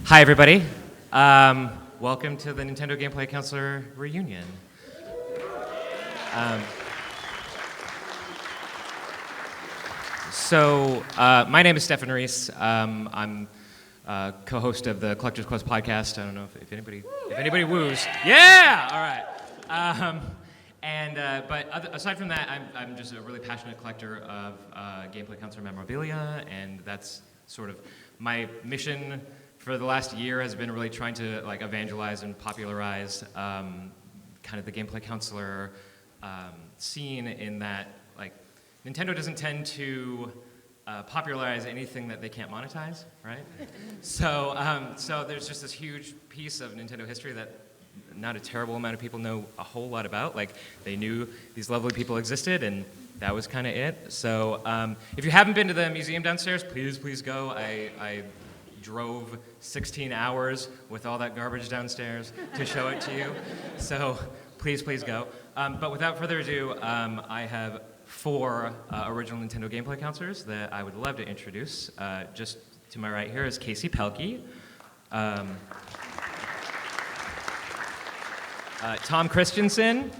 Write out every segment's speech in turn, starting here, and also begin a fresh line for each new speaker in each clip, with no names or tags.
Hi, everybody. Welcome to the Nintendo Gameplay Counselor reunion. My name is Stephan Reese. I'm co-host of the Collector's Quest podcast. I don't know if anybody woos. Yeah! All right. But aside from that, I'm just a really passionate collector of Gameplay Counselor memorabilia, and that's sort of my mission for the last year has been really trying to evangelize and popularize kind of the Gameplay Counselor scene, in that Nintendo doesn't tend to popularize anything that they can't monetize, right? So there's just this huge piece of Nintendo history that not a terrible amount of people know a whole lot about. They knew these lovely people existed, and that was kind of it. So if you haven't been to the museum downstairs, please go. I drove 16 hours with all that garbage downstairs to show it to you. So please go. But without further ado, I have 4 original Nintendo gameplay counselors that I would love to introduce. Just to my right here is Casey Pelkey. Tom Kristensen.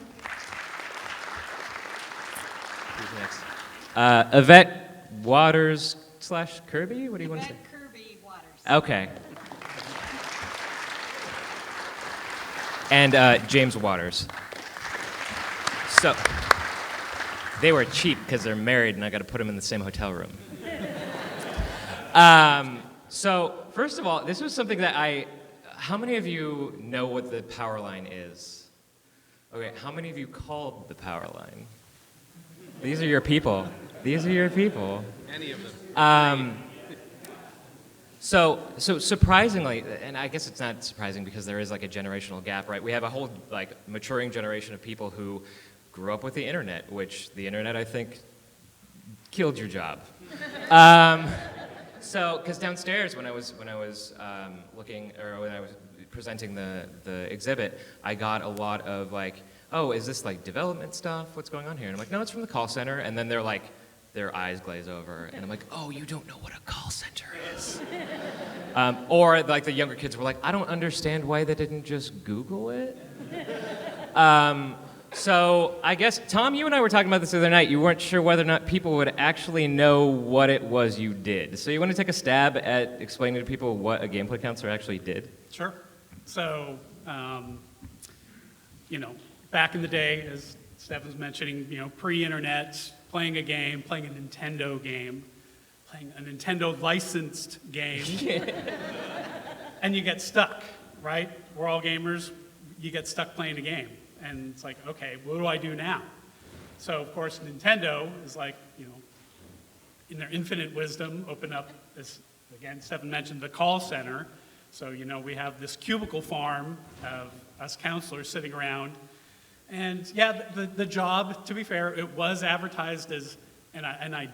Who's next? Yvette Waters / Kirby? What do you want to say?
Yvette Kirby Waters.
Okay. And James Waters. So, they were cheap because they're married and I got to put them in the same hotel room. So, first of all, this was something that how many of you know what the power line is? Okay, how many of you called the power line? These are your people.
Any of them.
So surprisingly, and I guess it's not surprising because there is a generational gap, right? We have a whole maturing generation of people who grew up with the internet, which the internet, I think, killed your job. Because downstairs when I was looking, or when I was presenting the exhibit, I got a lot of oh, is this development stuff? What's going on here? And I'm like, no, it's from the call center. And then they're their eyes glaze over, and I'm like, oh, you don't know what a call center is. Or the younger kids were like, I don't understand why they didn't just Google it. So I guess, Tom, you and I were talking about this the other night. You weren't sure whether or not people would actually know what it was you did. So you want to take a stab at explaining to people what a gameplay counselor actually did?
Sure. So, back in the day, as Steph was mentioning, pre-internet, playing a game, playing a Nintendo game, playing a Nintendo licensed game, and you get stuck, right? We're all gamers. You get stuck playing a game. And it's okay, what do I do now? So, of course, Nintendo is in their infinite wisdom, open up this, again, Stephan mentioned the call center. So, we have this cubicle farm of us counselors sitting around. And yeah, the job, to be fair, it was advertised as, I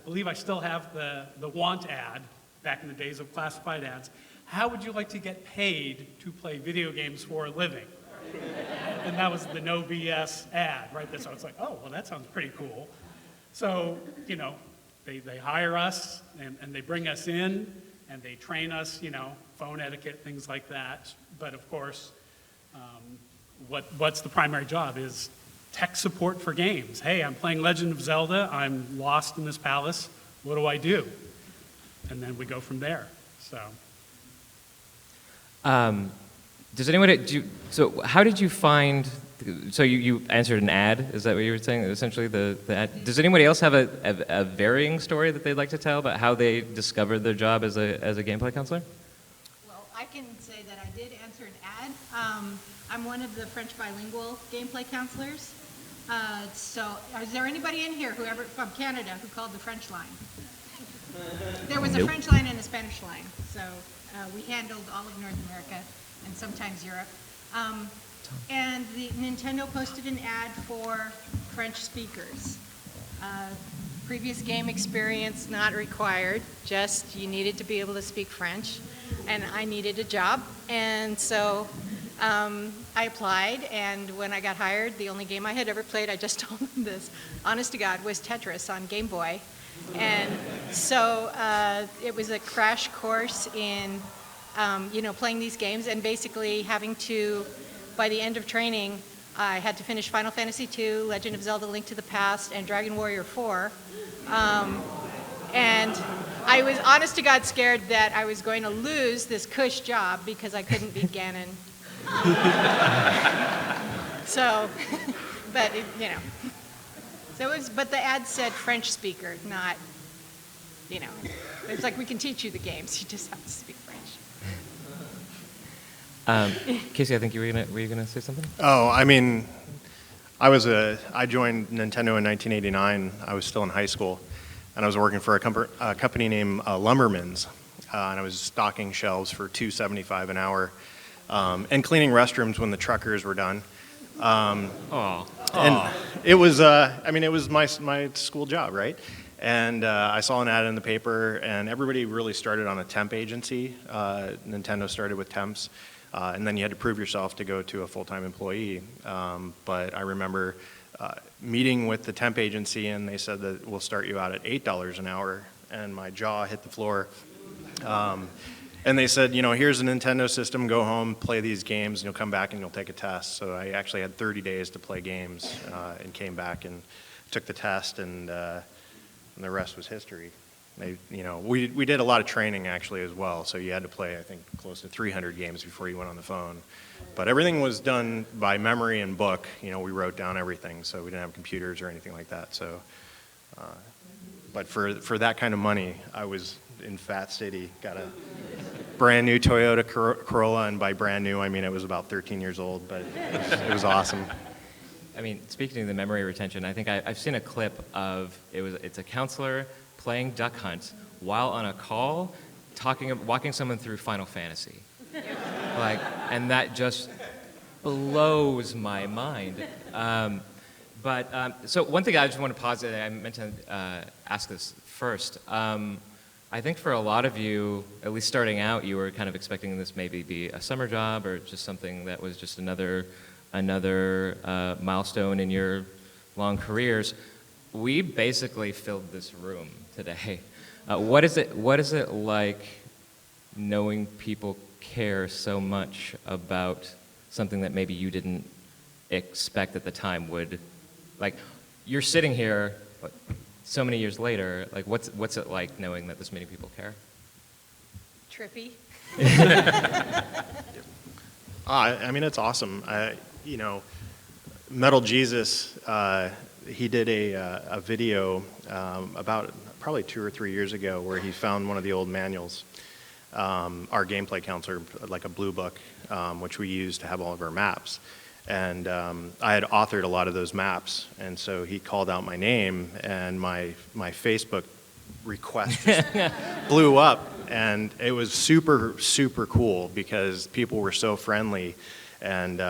believe I still have the want ad back in the days of classified ads. How would you like to get paid to play video games for a living? And that was the no BS ad, right? So it's oh, well, that sounds pretty cool. So, they hire us and they bring us in and they train us, phone etiquette, things like that. But of course, what's the primary job is tech support for games. Hey, I'm playing Legend of Zelda. I'm lost in this palace. What do I do? And then we go from there. So.
Does anyone so how did you find? So you answered an ad. Is that what you were saying? Essentially, the ad. Does anybody else have a varying story that they'd like to tell about how they discovered their job as a gameplay counselor?
Well, I can say that I did answer an ad. I'm one of the French bilingual gameplay counselors. So is there anybody in here from Canada who called the French line? There was a French line and a Spanish line. So we handled all of North America and sometimes Europe. And the Nintendo posted an ad for French speakers. Previous game experience not required, just you needed to be able to speak French. And I needed a job, and so I applied, and when I got hired, the only game I had ever played, I just told them this, honest to God, was Tetris on Game Boy. And so it was a crash course in playing these games and basically having to, by the end of training, I had to finish Final Fantasy II, Legend of Zelda: Link to the Past, and Dragon Warrior 4. And I was honest to God scared that I was going to lose this cush job because I couldn't beat Ganon. So, but So it was, but the ad said French speaker, not, it's like we can teach you the games, you just have to speak French.
Casey, I think were you gonna say something?
Oh, I mean, I joined Nintendo in 1989. I was still in high school, and I was working for a company named Lumbermans, and I was stocking shelves for $2.75 an hour, and cleaning restrooms when the truckers were done. And it was, it was my school job, right? And I saw an ad in the paper, and everybody really started on a temp agency. Nintendo started with temps, and then you had to prove yourself to go to a full-time employee. But I remember meeting with the temp agency, and they said that we'll start you out at $8 an hour, and my jaw hit the floor. And they said, here's a Nintendo system, go home, play these games, and you'll come back and you'll take a test. So I actually had 30 days to play games, and came back and took the test, and the rest was history. We did a lot of training actually as well, so you had to play, I think, close to 300 games before you went on the phone. But everything was done by memory and book. We wrote down everything, so we didn't have computers or anything like that. So, but for that kind of money, I was in Fat City, got a brand new Toyota Corolla, and by brand new, I mean it was about 13 years old, but it was awesome.
I mean, speaking of the memory retention, I think I've seen a clip of it's a counselor playing Duck Hunt while on a call, walking someone through Final Fantasy, and that just blows my mind. So one thing I just want to pause. I meant to ask this first. I think for a lot of you, at least starting out, you were kind of expecting this maybe be a summer job or just something that was just another milestone in your long careers. We basically filled this room today. What is it like knowing people care so much about something that maybe you didn't expect at the time would, you're sitting here so many years later, what's it like knowing that this many people care?
Trippy.
It's awesome. Metal Jesus, he did a video about probably 2 or 3 years ago where he found one of the old manuals, our gameplay counselor, like a blue book, which we use to have all of our maps. And I had authored a lot of those maps, and so he called out my name, and my Facebook request just blew up, and it was super, super cool because people were so friendly, and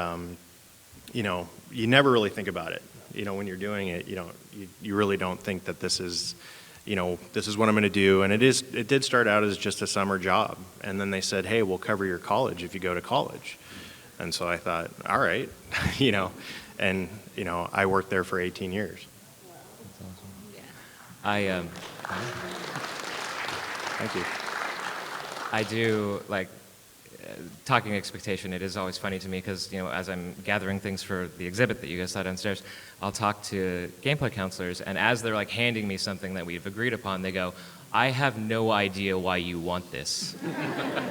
you never really think about it. When you're doing it, you really don't think that this is what I'm going to do. And it did start out as just a summer job, and then they said, hey, we'll cover your college if you go to college. And so I thought, all right, and I worked there for 18 years.
That's awesome.
Thank you.
I do talking expectation. It is always funny to me because as I'm gathering things for the exhibit that you guys saw downstairs, I'll talk to gameplay counselors, and as they're handing me something that we've agreed upon, they go, I have no idea why you want this,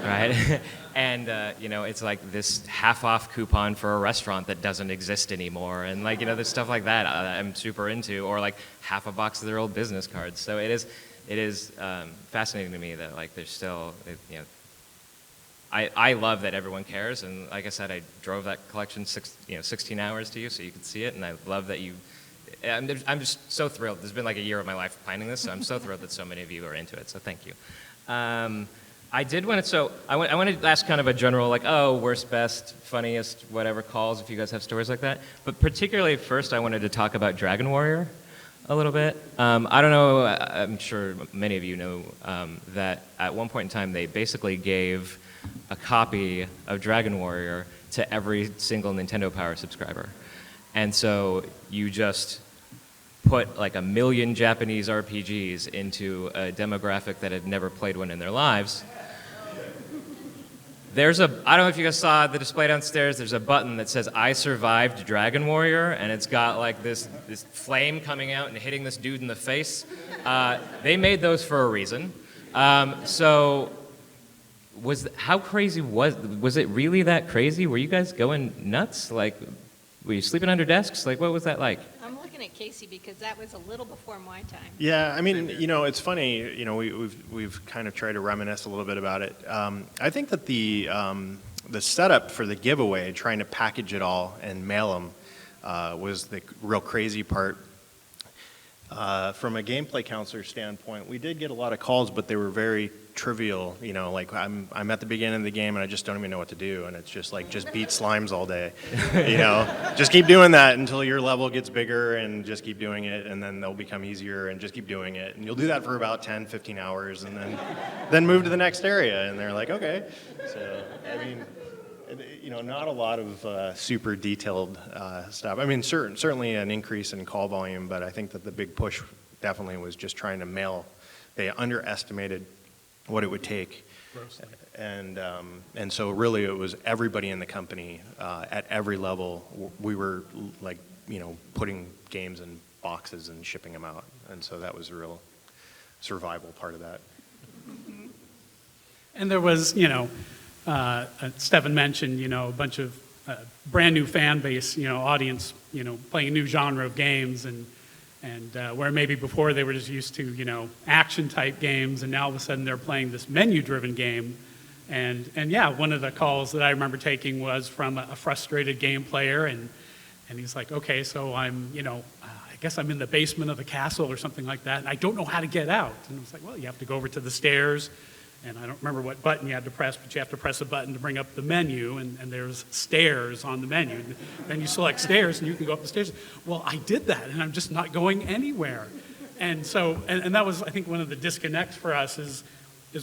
right? And, it's like this half-off coupon for a restaurant that doesn't exist anymore. And, there's stuff like that I'm super into. Or, half a box of their old business cards. So it is fascinating to me that, there's still, I love that everyone cares. And like I said, I drove that collection 16 hours to you so you could see it. And I love that I'm just so thrilled. There's been a year of my life planning this, so I'm so thrilled that so many of you are into it. So thank you. I want to ask kind of a general, worst, best, funniest, whatever calls, if you guys have stories like that. But particularly first, I wanted to talk about Dragon Warrior a little bit. I don't know, I'm sure many of you know that at one point in time, they basically gave a copy of Dragon Warrior to every single Nintendo Power subscriber. And so you just put 1 million Japanese RPGs into a demographic that had never played one in their lives. I don't know if you guys saw the display downstairs, there's a button that says I survived Dragon Warrior, and it's got like this flame coming out and hitting this dude in the face. They made those for a reason. So how crazy was it really that crazy? Were you guys going nuts? Like, were you sleeping under desks? Like, what was that like?
I'm looking at Casey because that was a little before my time.
Yeah, I mean, it's funny. We've kind of tried to reminisce a little bit about it. I think that the setup for the giveaway, trying to package it all and mail them, was the real crazy part. From a gameplay counselor standpoint, we did get a lot of calls, but they were very trivial. Like I'm at the beginning of the game and I just don't even know what to do, and it's just like just beat slimes all day. Just keep doing that until your level gets bigger, and just keep doing it, and then they'll become easier, and just keep doing it, and you'll do that for about 10, 15 hours, and then move to the next area, and they're like, okay. So I mean, not a lot of super detailed stuff. I mean, certainly an increase in call volume, but I think that the big push definitely was just trying to mail. They underestimated what it would take.
Grossly.
And so really it was everybody in the company at every level. We were like, putting games in boxes and shipping them out. And so that was a real survival part of that.
And there was, Stephan mentioned, a bunch of brand new fan base, audience, playing a new genre of games, and where maybe before they were just used to, action type games, and now all of a sudden they're playing this menu driven game. And yeah, one of the calls that I remember taking was from a frustrated game player, and he's like, okay, so I'm, I guess I'm in the basement of the castle or something like that, and I don't know how to get out. And I was like, well, you have to go over to the stairs. And I don't remember what button you had to press, but you have to press a button to bring up the menu, and there's stairs on the menu. And then you select stairs, and you can go up the stairs. Well, I did that, and I'm just not going anywhere. And so, and that was, I think, one of the disconnects for us is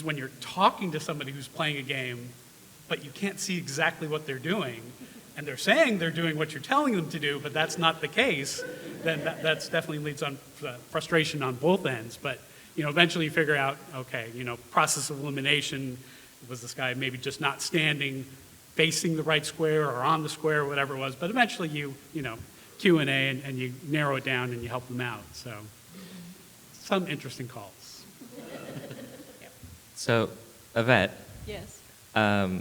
when you're talking to somebody who's playing a game, but you can't see exactly what they're doing, and they're saying they're doing what you're telling them to do, but that's not the case, then that's definitely leads on frustration on both ends. But eventually you figure out, okay, process of elimination, was this guy maybe just not standing, facing the right square or on the square or whatever it was, but eventually you Q&A and you narrow it down and you help them out. So some interesting calls.
So, Yvette,
Yes.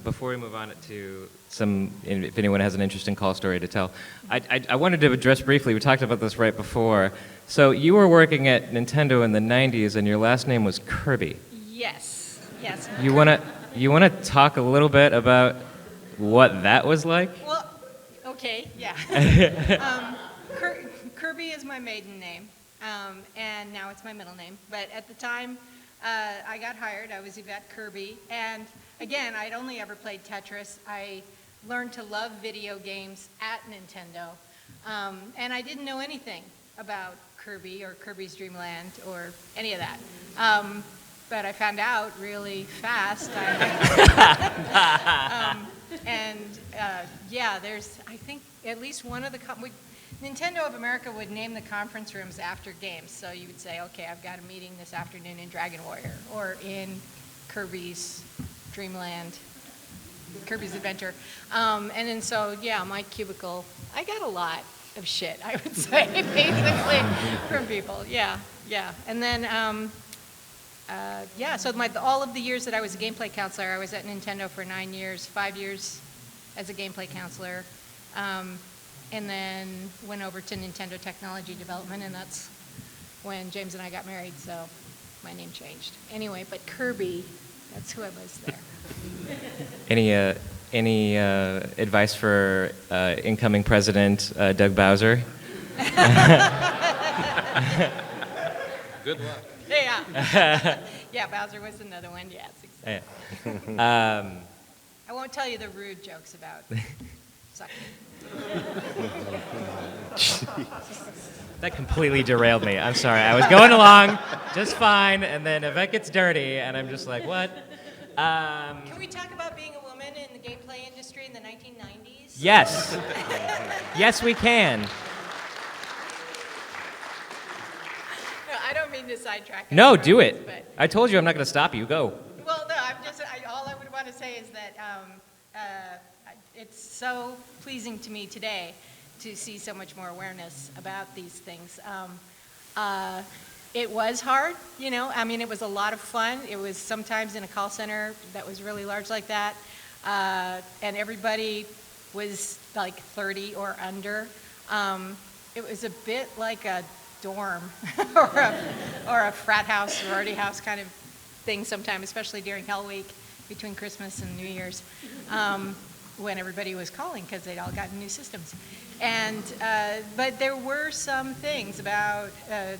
before we move on to if anyone has an interesting call story to tell, I wanted to address briefly, we talked about this right before. So you were working at Nintendo in the 90s, and your last name was Kirby.
Yes.
You wanna talk a little bit about what that was like?
Well, okay, yeah. Kirby is my maiden name, and now it's my middle name. But at the time I got hired, I was Yvette Kirby, and again, I'd only ever played Tetris. I learned to love video games at Nintendo, and I didn't know anything about Kirby or Kirby's Dream Land or any of that. But I found out really fast. There's, I think, at least one of the, Nintendo of America would name the conference rooms after games. So you would say, okay, I've got a meeting this afternoon in Dragon Warrior or in Kirby's Dream Land, Kirby's Adventure. My cubicle, I got a lot of shit, I would say, basically, from people. Yeah. And then, so all of the years that I was a gameplay counselor, I was at Nintendo for 9 years, 5 years as a gameplay counselor, and then went over to Nintendo Technology Development, and that's when James and I got married, so my name changed. Anyway, but Kirby, that's who I was there.
Any advice for incoming president Doug Bowser?
Good luck.
Yeah, Bowser was another one, yes, exactly.
Yeah.
I won't tell you the rude jokes about sucking.
That completely derailed me. I'm sorry. I was going along just fine, and then Yvette gets dirty, and I'm just like, what?
Can we talk about being a woman in the gameplay industry in the 1990s?
Yes. Yes, we can.
No, I don't mean to sidetrack.
No, do it.
But,
I told you I'm not going to stop you. Go.
well, no, all I would want to say is that It's so pleasing to me today to see so much more awareness about these things. It was hard, you know, I mean, it was a lot of fun. It was sometimes in a call center that was really large like that, and everybody was like 30 or under. It was a bit like a dorm or a frat house, sorority house kind of thing sometimes, especially during Hell Week between Christmas and New Year's, when everybody was calling because they'd all gotten new systems. And but there were some things about,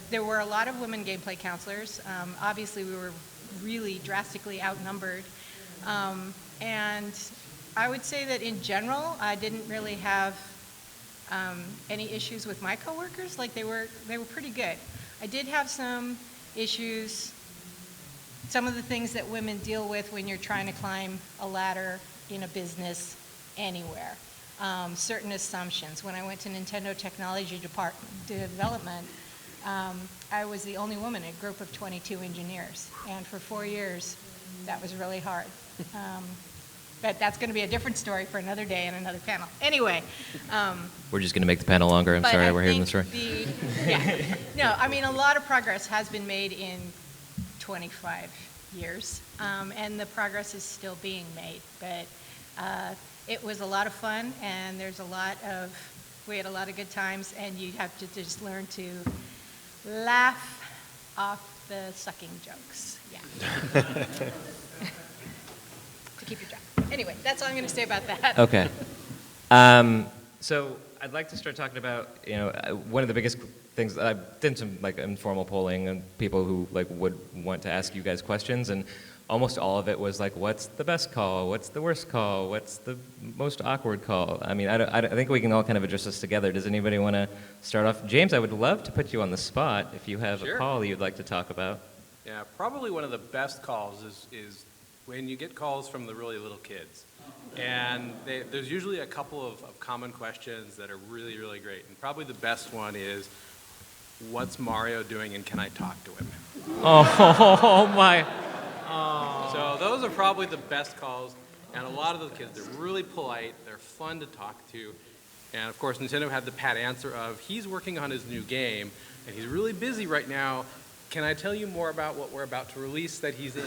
there were a lot of women gameplay counselors. Obviously, we were really drastically outnumbered. And I would say that in general, I didn't really have any issues with my coworkers. Like they were pretty good. I did have some issues, some of the things that women deal with when you're trying to climb a ladder in a business anywhere. Certain assumptions. When I went to Nintendo Technology Development, I was the only woman in a group of 22 engineers. And for 4 years, that was really hard. But that's going to be a different story for another day and another panel. Anyway.
We're just going to make the panel longer. I'm sorry, we're hearing the story.
No, I mean, a lot of progress has been made in 25 years, and the progress is still being made. But it was a lot of fun, and we had a lot of good times, and you have to just learn to laugh off the sucking jokes. Yeah. To keep your job. Anyway, that's all I'm going to say about that.
Okay. So I'd like to start talking about, one of the biggest things. I've done some like informal polling and people who like would want to ask you guys questions, and almost all of it was like, what's the best call? What's the worst call? What's the most awkward call? I mean, I think we can all kind of address this together. Does anybody want to start off? James, I would love to put you on the spot if you have
Sure.
a call you'd like to talk about.
Yeah, probably one of the best calls is when you get calls from the really little kids. And there's usually a couple of common questions that are really, really great. And probably the best one is, what's Mario doing and can I talk to him?
Oh my.
So those are probably the best calls. And a lot of the kids, they're really polite, they're fun to talk to. And of course, Nintendo had the pat answer of, he's working on his new game, and he's really busy right now. Can I tell you more about what we're about to release that he's in?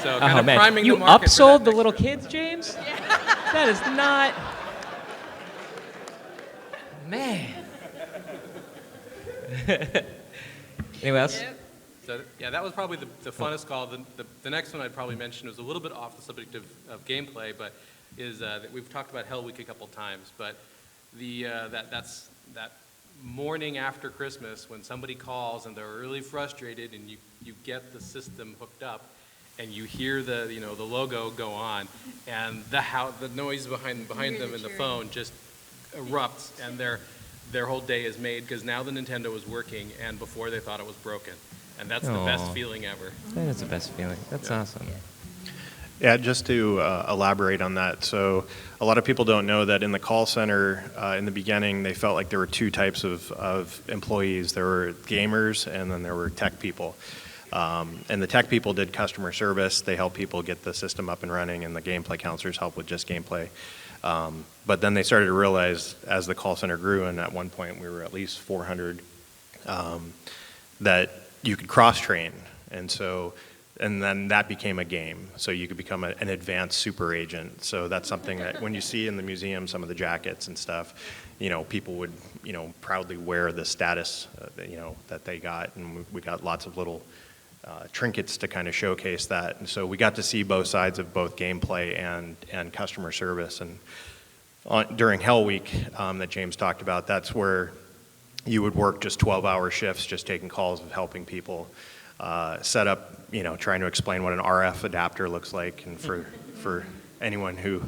So kind of priming
You
the market for
upsold
that
the
next
little
trip.
kids, James? That is not... Man. Anyone else?
Yep.
So, yeah, that was probably the funnest call. The next one I'd probably mention was a little bit off the subject of gameplay, but is that we've talked about Hell Week a couple times. But that morning after Christmas when somebody calls and they're really frustrated and you get the system hooked up and you hear the logo go on and the noise behind them in the phone just erupts and their whole day is made because now the Nintendo is working and before they thought it was broken. And that's the best
Aw.
feeling ever.
That is the best feeling. That's awesome.
Yeah, just to elaborate on that. So a lot of people don't know that in the call center, in the beginning, they felt like there were two types of employees. There were gamers and then there were tech people. And the tech people did customer service. They helped people get the system up and running, and the gameplay counselors helped with just gameplay. But then they started to realize as the call center grew, and at one point we were at least 400, that you could cross-train. And then that became a game. So you could become an advanced super agent. So that's something that when you see in the museum some of the jackets and stuff, people would, proudly wear the status, that they got. And we got lots of little trinkets to kind of showcase that. And so we got to see both sides of both gameplay and customer service. And during Hell Week that James talked about, that's where you would work just 12-hour shifts, just taking calls of helping people set up, trying to explain what an RF adapter looks like. And for anyone who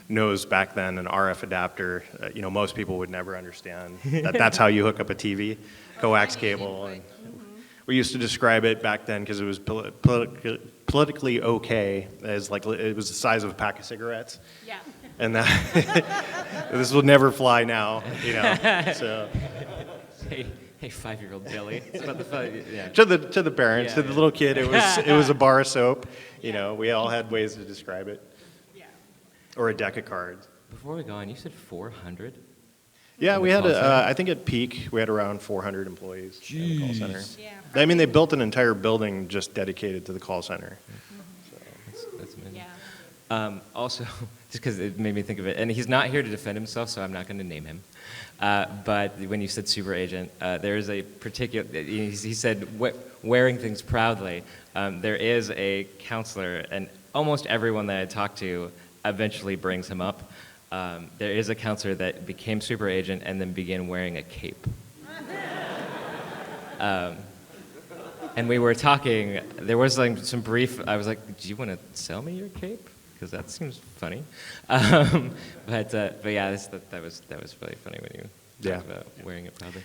knows back then, an RF adapter, most people would never understand that that's how you hook up a TV, coax cable. And we used to describe it back then because it was politically okay as like it was the size of a pack of cigarettes.
Yeah.
And this will never fly now, so.
Hey, 5-year-old Billy. It's about yeah.
To the parents,
Yeah,
to the
yeah.
little kid, it was a bar of soap. We all had ways to describe it.
Yeah.
or a deck of cards.
Before we go on, you said 400?
Yeah,
In
we
the
had,
call center?
I think at peak, we had around 400 employees in the call center.
Yeah.
I mean, they built an entire building just dedicated to the call center.
That's amazing.
Yeah.
Also, just because it made me think of it, and he's not here to defend himself, so I'm not going to name him. But when you said super agent, there is a particular, he said wearing things proudly. There is a counselor, and almost everyone that I talk to eventually brings him up. There is a counselor that became super agent and then began wearing a cape. And we were talking, there was like some brief, I was like, do you want to sell me your cape? Because that seems funny. But yeah, that was really funny when you talked about wearing it proudly.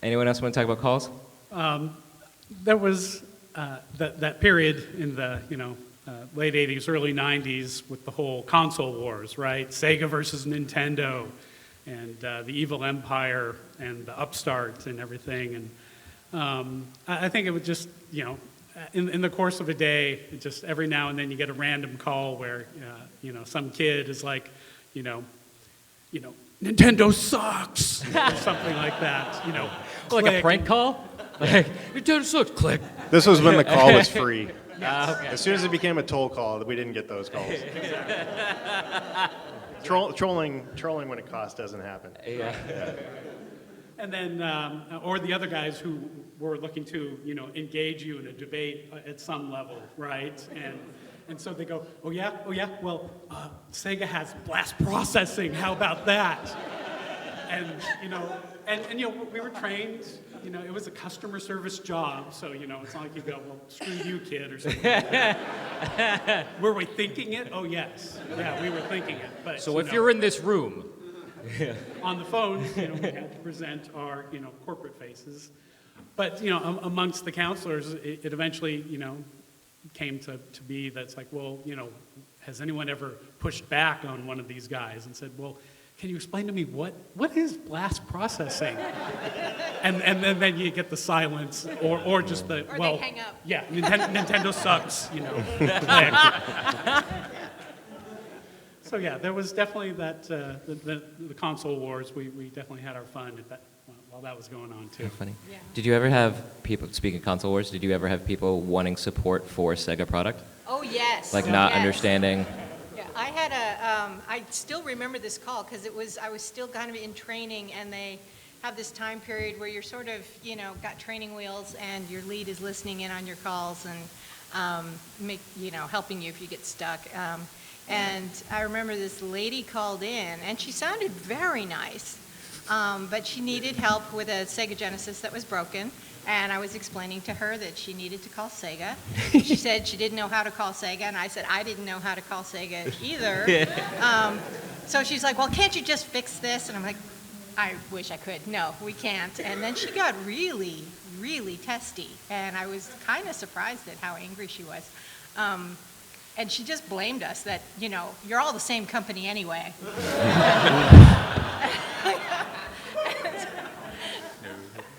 Anyone else want to talk about calls?
There was that period in the late 80s, early 90s with the whole console wars, right? Sega versus Nintendo, and the evil empire and the upstart and everything. And I think it would just, in the course of a day, it just every now and then you get a random call where, some kid is like, Nintendo sucks, or something like that,
Like a
click.
prank call? Like, Nintendo sucks, click.
This was when the call was free.
Okay.
As soon as it became a toll call, we didn't get those calls. Trolling when it costs doesn't happen.
Yeah.
And then, or the other guys who were looking to, engage you in a debate at some level, right? And so they go, oh yeah, well, Sega has blast processing, how about that? And, we were trained, it was a customer service job, so, it's not like you go, well, screw you, kid, or something like that. Were we thinking it? Oh, yes. Yeah, we were thinking it. But,
So if you're in this room,
on the phone, we had to present our, corporate faces. But, amongst the counselors, it eventually, came to be that's like, well, has anyone ever pushed back on one of these guys and said, well, can you explain to me what is blast processing? and then you get the silence or just the,
Or
well,
they hang up.
yeah, Nintendo sucks, So yeah, there was definitely that the console wars. We definitely had our fun at that while that was going on too.
funny.
Yeah.
Did you ever have people, speaking of console wars, did you ever have people wanting support for Sega product?
Oh, yes.
Like not
Yes.
understanding?
Yeah, I had I still remember this call because I was still kind of in training, and they have this time period where you're sort of, got training wheels and your lead is listening in on your calls and helping you if you get stuck. And I remember this lady called in, and she sounded very nice, but she needed help with a Sega Genesis that was broken. And I was explaining to her that she needed to call Sega. She said she didn't know how to call Sega, and I said I didn't know how to call Sega either. So she's like, well, can't you just fix this? And I'm like, I wish I could. No, we can't. And then she got really, really testy, and I was kind of surprised at how angry she was. And she just blamed us that, you're all the same company anyway.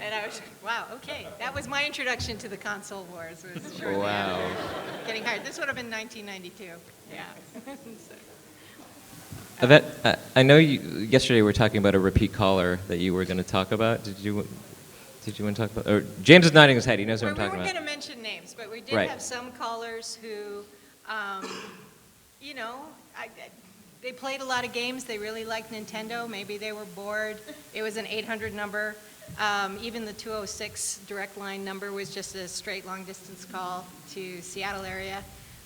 And I was, wow, okay. That was my introduction to the console wars. Was shortly
Wow.
after getting hired. This would have been 1992. Yeah. So,
Yvette, I know yesterday we were talking about a repeat caller that you were going to talk about. Did you want to talk about? Or James is nodding his head. He knows what I'm
we
talking
weren't
about.
going to mention names, but we did
Right.
have some callers who, they played a lot of games. They really liked Nintendo. Maybe they were bored. It was an 800 number. Even the 206 direct line number was just a straight long distance call to Seattle area.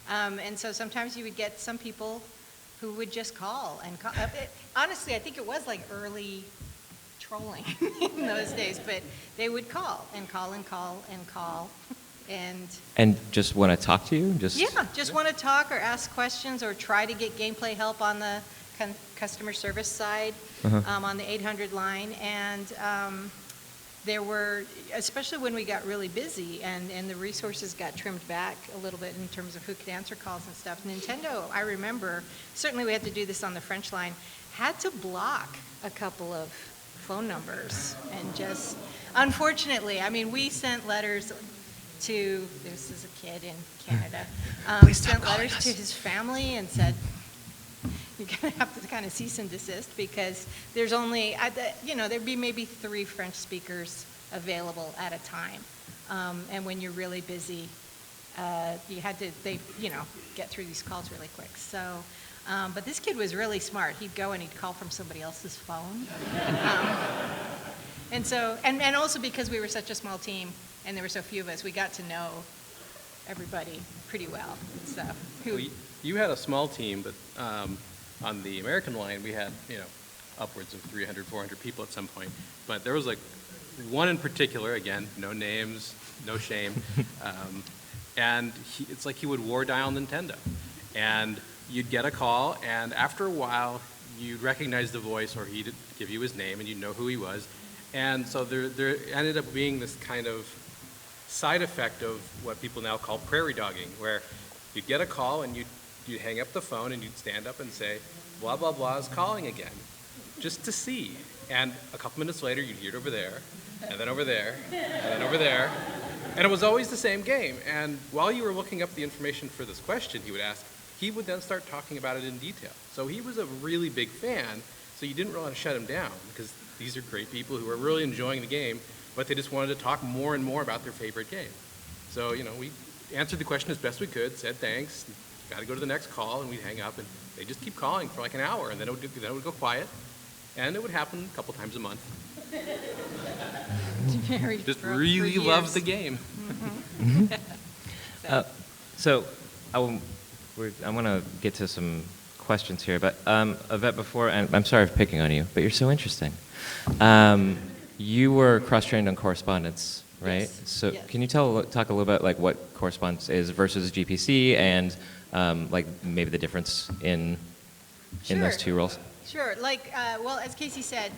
And so sometimes you would get some people who would just call and call. Honestly, I think it was like early trolling in those days, but they would call and call and call and call.
And just want to talk to you?
Just want to talk or ask questions or try to get gameplay help on the customer service side, on the 800 line. And there were, especially when we got really busy and the resources got trimmed back a little bit in terms of who could answer calls and stuff. Nintendo, I remember, certainly we had to do this on the French line, had to block a couple of phone numbers and just, unfortunately, we sent letters to, this is a kid in Canada, sent letters to his family and said, you're going to have to kind of cease and desist because there's only, there'd be maybe 3 French speakers available at a time. And when you're really busy, you had to, get through these calls really quick. So, but this kid was really smart. He'd go and he'd call from somebody else's phone. And so, and also because we were such a small team and there were so few of us, we got to know everybody pretty well. So,
you had a small team, but on the American line, we had, upwards of 300, 400 people at some point. But there was like one in particular, again, no names, no shame, and it's like he would war dial Nintendo. And you'd get a call, and after a while, you'd recognize the voice, or he'd give you his name, and you'd know who he was. And so there ended up being this kind of side effect of what people now call prairie dogging, where you'd get a call, and you'd hang up the phone, and you'd stand up and say, blah, blah, blah is calling again, just to see. And a couple minutes later, you'd hear it over there, and then over there, and then over there. And it was always the same game. And while you were looking up the information for this question he would ask, he would then start talking about it in detail. So he was a really big fan, so you didn't really want to shut him down, because these are great people who are really enjoying the game, but they just wanted to talk more and more about their favorite game. So, we answered the question as best we could, said thanks, got to go to the next call, and we'd hang up, and they'd just keep calling for like an hour, and then it would go quiet. And it would happen a couple times a month. Just really loved the game.
So I want to get to some questions here, but Yvette, before, and I'm sorry for picking on you, but you're so interesting. You were cross-trained on correspondence, right?
Yes.
So
Yes.
can you talk a little bit like what correspondence is versus GPC, and like maybe the difference in those two roles?
Sure. As Casey said,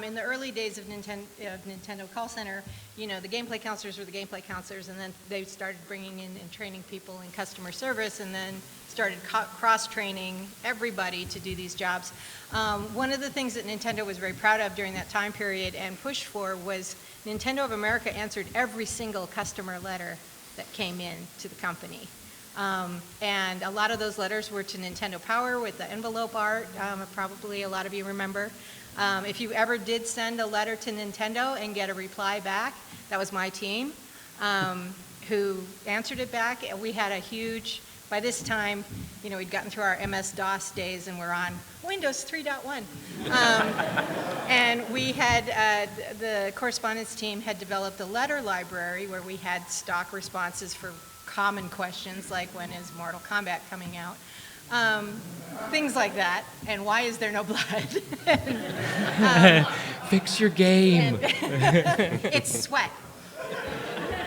in the early days of Nintendo Call Center, the gameplay counselors were the gameplay counselors, and then they started bringing in and training people in customer service, and then started cross-training everybody to do these jobs. One of the things that Nintendo was very proud of during that time period and pushed for was Nintendo of America answered every single customer letter that came in to the company. And a lot of those letters were to Nintendo Power with the envelope art, probably a lot of you remember. If you ever did send a letter to Nintendo and get a reply back, that was my team who answered it back. And we had a huge, by this time, we'd gotten through our MS-DOS days and we're on Windows 3.1. And we had, the correspondence team had developed a letter library where we had stock responses for common questions like when is Mortal Kombat coming out, things like that, and why is there no blood?
Fix your game.
It's sweat.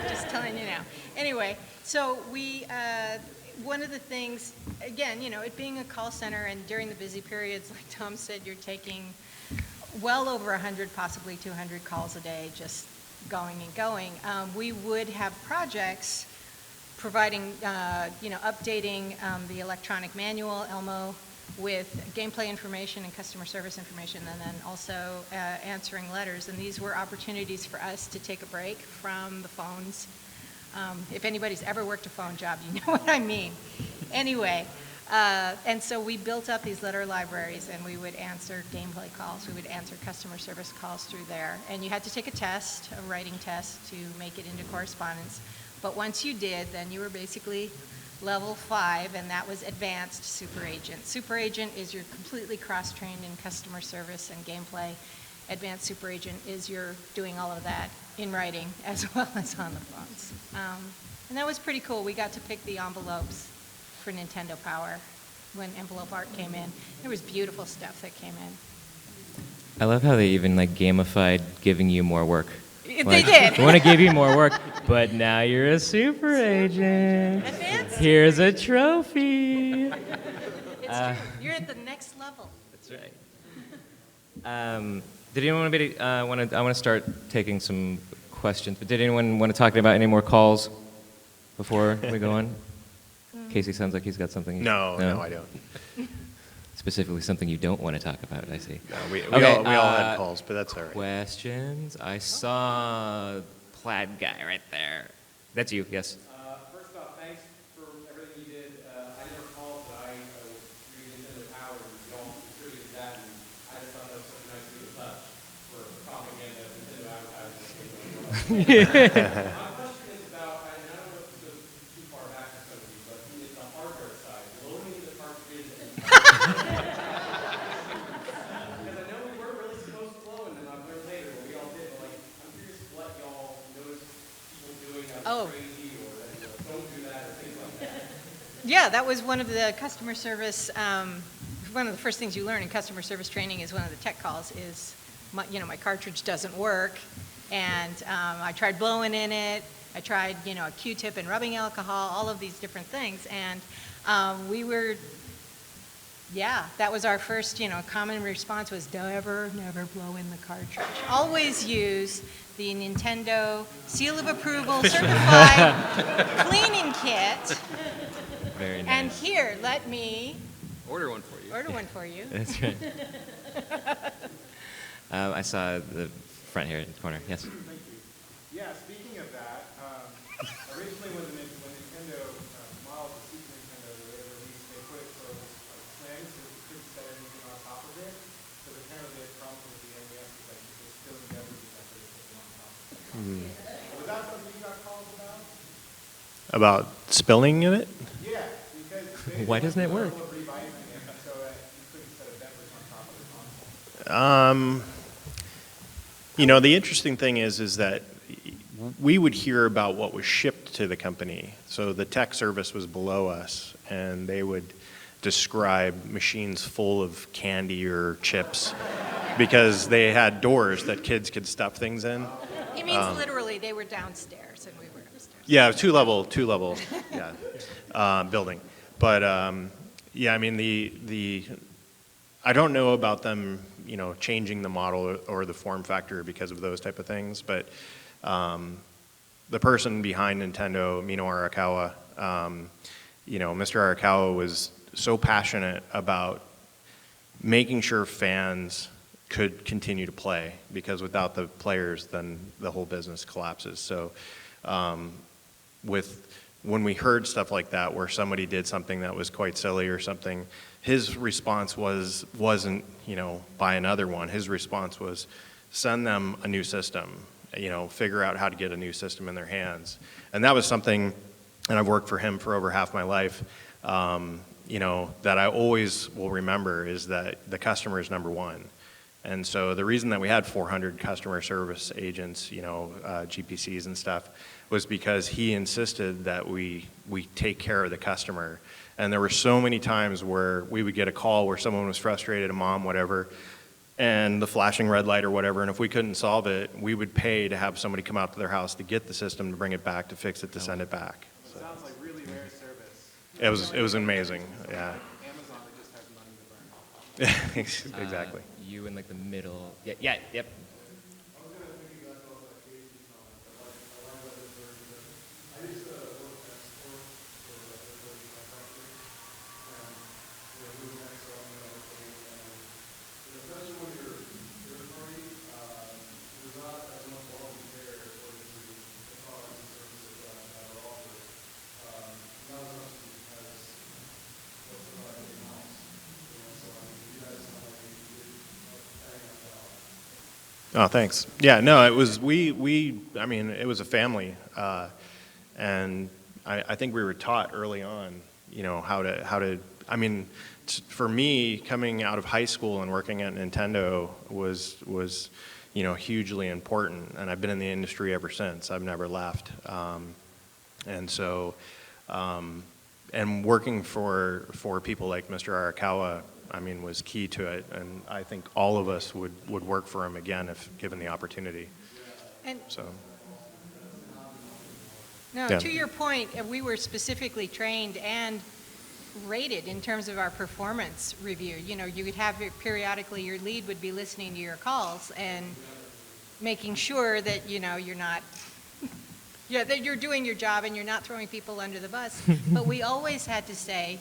Just telling you now. Anyway, so we, one of the things, again, it being a call center and during the busy periods, like Tom said, you're taking well over 100, possibly 200 calls a day, just going and going. We would have projects providing, updating the electronic manual, ELMO, with gameplay information and customer service information, and then also answering letters. And these were opportunities for us to take a break from the phones. If anybody's ever worked a phone job, you know what I mean. Anyway, and so we built up these letter libraries, and we would answer gameplay calls. We would answer customer service calls through there. And you had to take a test, a writing test, to make it into correspondence. But once you did, then you were basically level 5, and that was advanced super agent. Super agent is you're completely cross-trained in customer service and gameplay. Advanced super agent is you're doing all of that in writing as well as on the phones. And that was pretty cool. We got to pick the envelopes for Nintendo Power when envelope art came in. There was beautiful stuff that came in.
I love how they even gamified giving you more work.
They did.
We want to give you more work, but now you're a super agent.
Advanced.
Here's a trophy.
It's true. You're at the next level.
That's right. Did anyone want to? I want to start taking some questions. But did anyone want to talk about any more calls before we go on? Casey sounds like he's got something.
No, I don't.
Specifically, something you don't want to talk about. I see.
No, we
Okay,
all had calls, but that's all right.
Questions? I saw plaid guy right there. That's you. Yes.
First off, thanks for everything you did. I never called, but I was reading Nintendo Power, and we all that, and I just thought that was such a nice little touch for propaganda of Nintendo advertising. My question is about, and I don't know if this goes too far back for some of you, but it's the hardware side, loading the cartridges. Because I know we weren't really supposed to blow, and then I've learned later, but we all did. But like, I'm curious what y'all noticed people doing that was crazy, or that don't do that, or things like that.
Yeah, that was one of the customer service, one of the first things you learn in customer service training is one of the tech calls is, my cartridge doesn't work, and I tried blowing in it, I tried, a Q-tip and rubbing alcohol, all of these different things, and that was our first, common response was never blow in the cartridge. Always use the Nintendo seal of approval certified cleaning kit.
Very nice.
And here, let me
Order one for you.
order one for you.
That's right. I saw the front here in the corner. Yes.
Thank you. Yeah, speaking of that, originally when Nintendo modeled the Super Nintendo, they released, they put it sort of like slang so that you couldn't set anything on top of it. Because apparently the problem with the NES is that you could still never do that, they put them on top of it. Was that something you got calls about?
About spilling in it?
Yeah, because they
Why doesn't it work?
revising it so that you couldn't set a beverage on top of the console.
The interesting thing is that we would hear about what was shipped to the company. So the tech service was below us, and they would describe machines full of candy or chips because they had doors that kids could stuff things in.
He means literally, they were downstairs and we were upstairs.
Yeah, two level, building. But I don't know about them, changing the model or the form factor because of those type of things. But the person behind Nintendo, Mino Arakawa, Mr. Arakawa was so passionate about making sure fans could continue to play, because without the players, then the whole business collapses. So when we heard stuff like that, where somebody did something that was quite silly or something, his response wasn't buy another one. His response was send them a new system, figure out how to get a new system in their hands. And that was something, and I've worked for him for over half my life, that I always will remember is that the customer is number one. And so the reason that we had 400 customer service agents, GPCs and stuff, was because he insisted that we take care of the customer. And there were so many times where we would get a call where someone was frustrated, a mom, whatever, and the flashing red light or whatever, and if we couldn't solve it, we would pay to have somebody come out to their house to get the system, to bring it back, to fix it, to send it back.
It sounds like really rare service.
It was amazing, yeah.
Amazon, they just have money to burn.
Exactly.
You in like the middle. Yeah, yep.
Oh, thanks. Yeah, no, it was, it was a family. And I think we were taught early on, how to, for me, coming out of high school and working at Nintendo was hugely important. And I've been in the industry ever since. I've never left. And so, and working for people like Mr. Arakawa, was key to it, and I think all of us would work for him again if given the opportunity.
And
So,
no,
Yeah.
to your point, we were specifically trained and rated in terms of our performance review. You would have periodically your lead would be listening to your calls and making sure that you're not. Yeah, that you're doing your job and you're not throwing people under the bus. But we always had to say,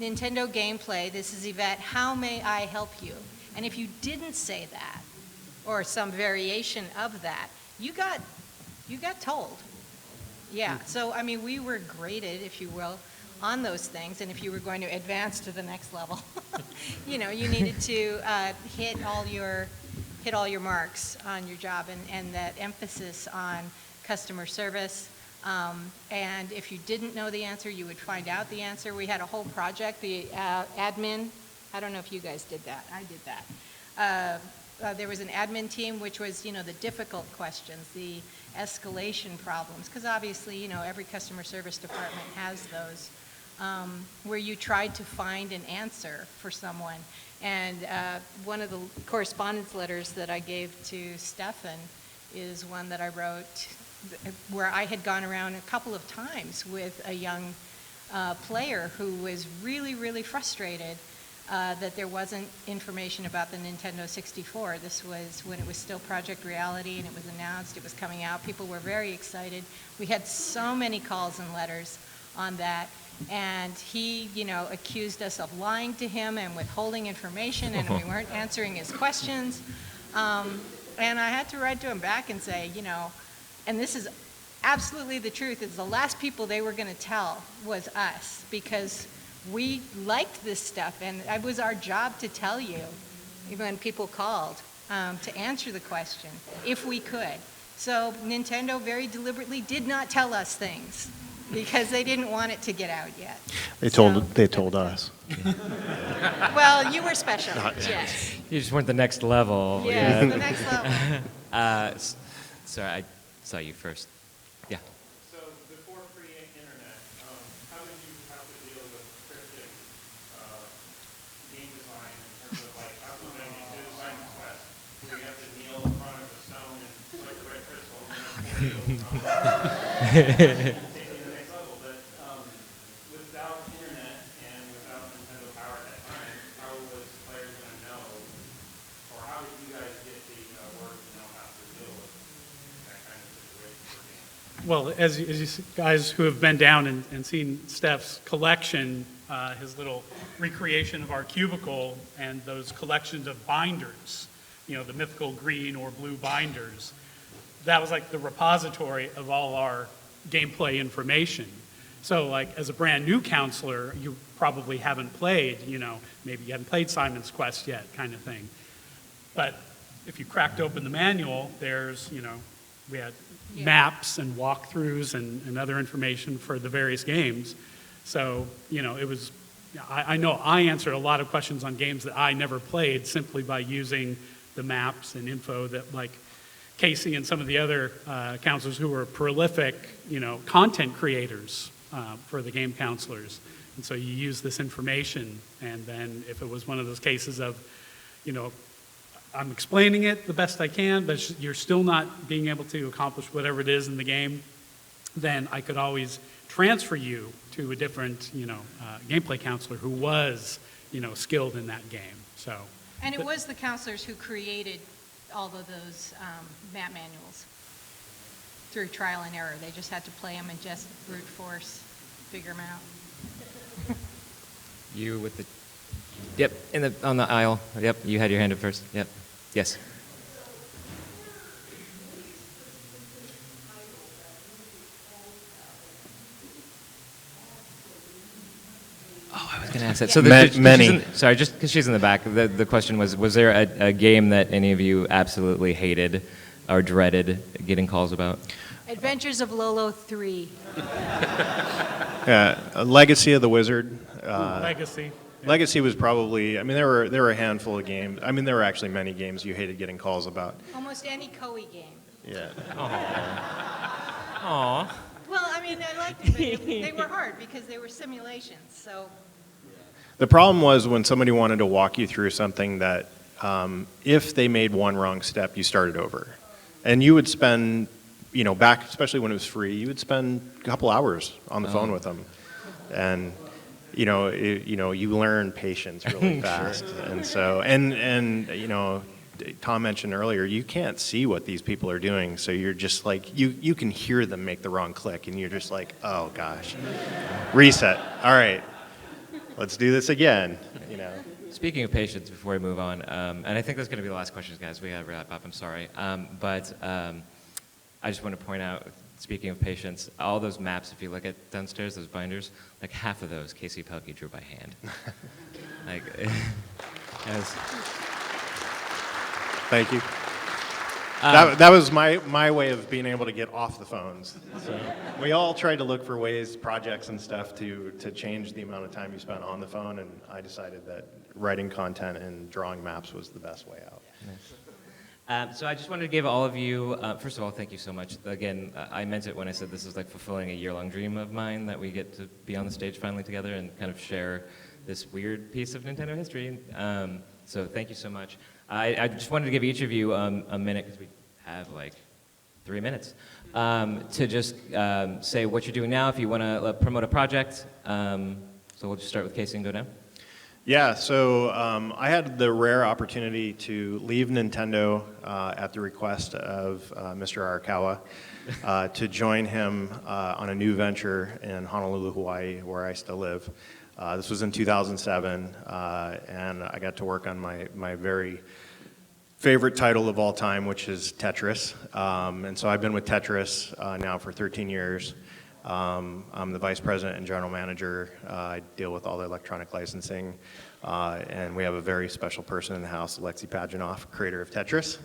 Nintendo gameplay, this is Yvette, how may I help you? And if you didn't say that, or some variation of that, you got told. Yeah, so we were graded, if you will, on those things. And if you were going to advance to the next level, you needed to hit all your marks on your job, and that emphasis on customer service. And if you didn't know the answer, you would find out the answer. We had a whole project, the admin. I don't know if you guys did that. I did that. There was an admin team, which was, the difficult questions, the escalation problems, because obviously, every customer service department has those, where you tried to find an answer for someone. And one of the correspondence letters that I gave to Stephan is one that I wrote where I had gone around a couple of times with a young player who was really, really frustrated that there wasn't information about the Nintendo 64. This was when it was still Project Reality, and it was announced, it was coming out. People were very excited. We had so many calls and letters on that, and he, accused us of lying to him and withholding information, and we weren't answering his questions. And I had to write to him back and say, and this is absolutely the truth, it's the last people they were going to tell was us, because we liked this stuff, and it was our job to tell you when people called, to answer the question, if we could. So Nintendo very deliberately did not tell us things, because they didn't want it to get out yet.
They told us.
Well, you were special, yes.
You just went the next level.
Yeah, the next level.
Sorry, I saw you first. Yeah.
So before pre-internet, how did you have to deal with cryptic game design in terms of how to make a design quest, where you have to kneel in front of a stone and select the right crystal and then take it to the next level? But without internet and without Nintendo Power at that time, how was players going to know, or how did you guys get the word to know how to deal with that kind of situation for games?
Well, as you guys who have been down and seen Steph's collection, his little recreation of our cubicle and those collections of binders, the mythical green or blue binders, that was like the repository of all our gameplay information. So as a brand new counselor, you probably haven't played, maybe you haven't played Simon's Quest yet, kind of thing. But if you cracked open the manual, there's, we had maps and walkthroughs and other information for the various games. So, it was, I know I answered a lot of questions on games that I never played simply by using the maps and info that Casey and some of the other counselors who were prolific, content creators for the game counselors. And so you use this information, and then if it was one of those cases of, I'm explaining it the best I can, but you're still not being able to accomplish whatever it is in the game, then I could always transfer you to a different, gameplay counselor who was, skilled in that game. So.
And it was the counselors who created all of those map manuals through trial and error. They just had to play them and just brute force figure them out.
You with the, yep, on the aisle. Yep, you had your hand up first. Yep, yes. Oh, I was going to ask that. So
many.
Sorry, just because she's in the back. The question was there a game that any of you absolutely hated or dreaded getting calls about?
Adventures of Lolo 3.
Legacy of the Wizard.
Legacy.
Legacy was probably, there were a handful of games. There were actually many games you hated getting calls about.
Almost any Koei game.
Yeah.
Aww.
Well, I liked them, but they were hard because they were simulations, so.
The problem was when somebody wanted to walk you through something that if they made one wrong step, you started over. And you would spend, back, especially when it was free, you would spend a couple hours on the phone with them. And, you learn patience really fast. And so, and Tom mentioned earlier, you can't see what these people are doing, so you're just you can hear them make the wrong click, and you're just like, oh gosh, reset. All right, let's do this again.
Speaking of patience, before we move on, and I think that's going to be the last question, guys. We got to wrap up. I'm sorry, but I just want to point out speaking of patience, all those maps, if you look at downstairs, those binders, like half of those Casey Pelkey drew by hand. Like,
Thank you. That was my way of being able to get off the phones. So we all tried to look for ways, projects and stuff to change the amount of time you spent on the phone, and I decided that writing content and drawing maps was the best way out.
So I just wanted to give all of you, first of all, thank you so much. Again, I meant it when I said this is like fulfilling a year-long dream of mine, that we get to be on the stage finally together and kind of share this weird piece of Nintendo history. So thank you so much. I just wanted to give each of you a minute, because we have like 3 minutes, to just say what you're doing now if you want to promote a project. So we'll just start with Casey and go down.
Yeah, so I had the rare opportunity to leave Nintendo at the request of Mr. Arakawa to join him on a new venture in Honolulu, Hawaii, where I still live. This was in 2007, and I got to work on my very favorite title of all time, which is Tetris. And so I've been with Tetris now for 13 years. I'm the vice president and general manager. I deal with all the electronic licensing. And we have a very special person in the house, Alexei Pajanoff, creator of Tetris.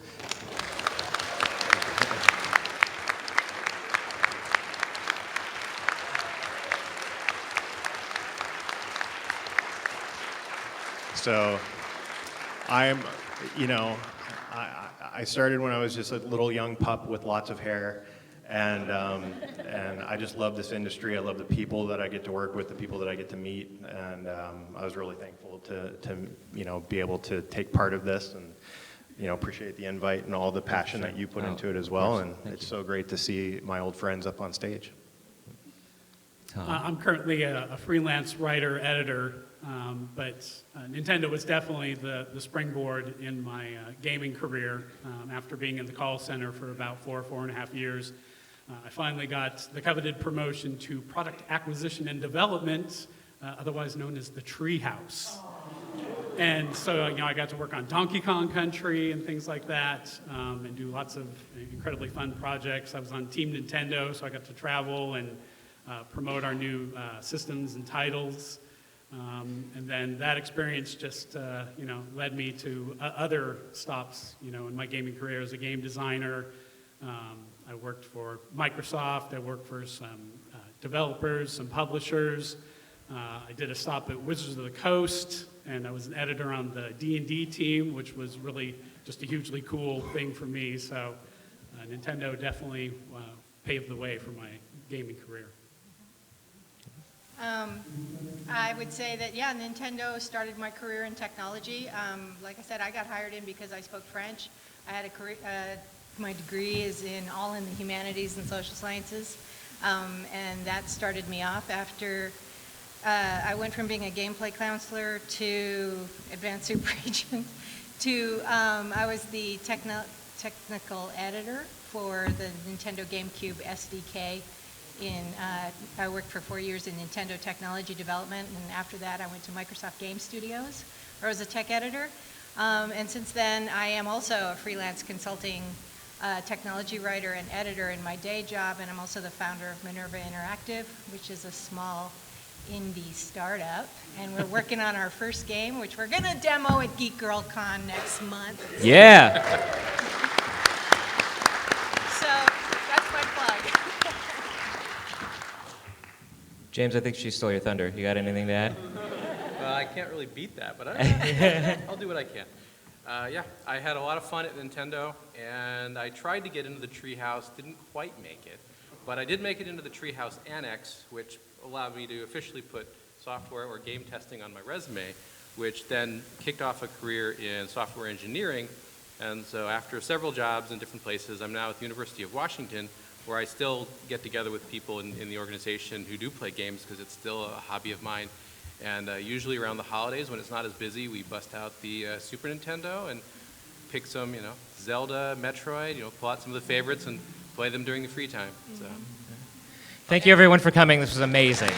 So I started when I was just a little young pup with lots of hair. And I just love this industry. I love the people that I get to work with, the people that I get to meet, and I was really thankful to be able to take part of this, and appreciate the invite and all the passion that you put into it as well. And it's so great to see my old friends up on stage.
I'm currently a freelance writer, editor, but Nintendo was definitely the springboard in my gaming career. After being in the call center for about 4.5 years, I finally got the coveted promotion to product acquisition and development, otherwise known as the Treehouse. And so, I got to work on Donkey Kong Country and things like that, and do lots of incredibly fun projects. I was on Team Nintendo, so I got to travel and promote our new systems and titles. And then that experience just, led me to other stops, in my gaming career as a game designer. I worked for Microsoft. I worked for some developers, some publishers. I did a stop at Wizards of the Coast, and I was an editor on the D&D team, which was really just a hugely cool thing for me. So Nintendo definitely paved the way for my gaming career.
I would say that, Nintendo started my career in technology. Like I said, I got hired in because I spoke French. I had a career, my degree is all in the humanities and social sciences, and that started me off after I went from being a gameplay counselor to advanced super agent to I was the technical editor for the Nintendo GameCube SDK. I worked for 4 years in Nintendo technology development, and after that I went to Microsoft Game Studios, where I was a tech editor. And since then, I am also a freelance consulting technology writer and editor in my day job, and I'm also the founder of Minerva Interactive, which is a small indie startup. And we're working on our first game, which we're going to demo at Geek Girl Con next month.
Yeah.
So that's my plug.
James, I think she stole your thunder. You got anything to add?
Well, I can't really beat that, but I'll do what I can. I had a lot of fun at Nintendo, and I tried to get into the Treehouse, didn't quite make it. But I did make it into the Treehouse Annex, which allowed me to officially put software or game testing on my resume, which then kicked off a career in software engineering. And so after several jobs in different places, I'm now at the University of Washington, where I still get together with people in the organization who do play games, because it's still a hobby of mine. And usually around the holidays, when it's not as busy, we bust out the Super Nintendo and pick some, Zelda, Metroid, pull out some of the favorites and play them during the free time. So.
Thank you, everyone, for coming. This was amazing.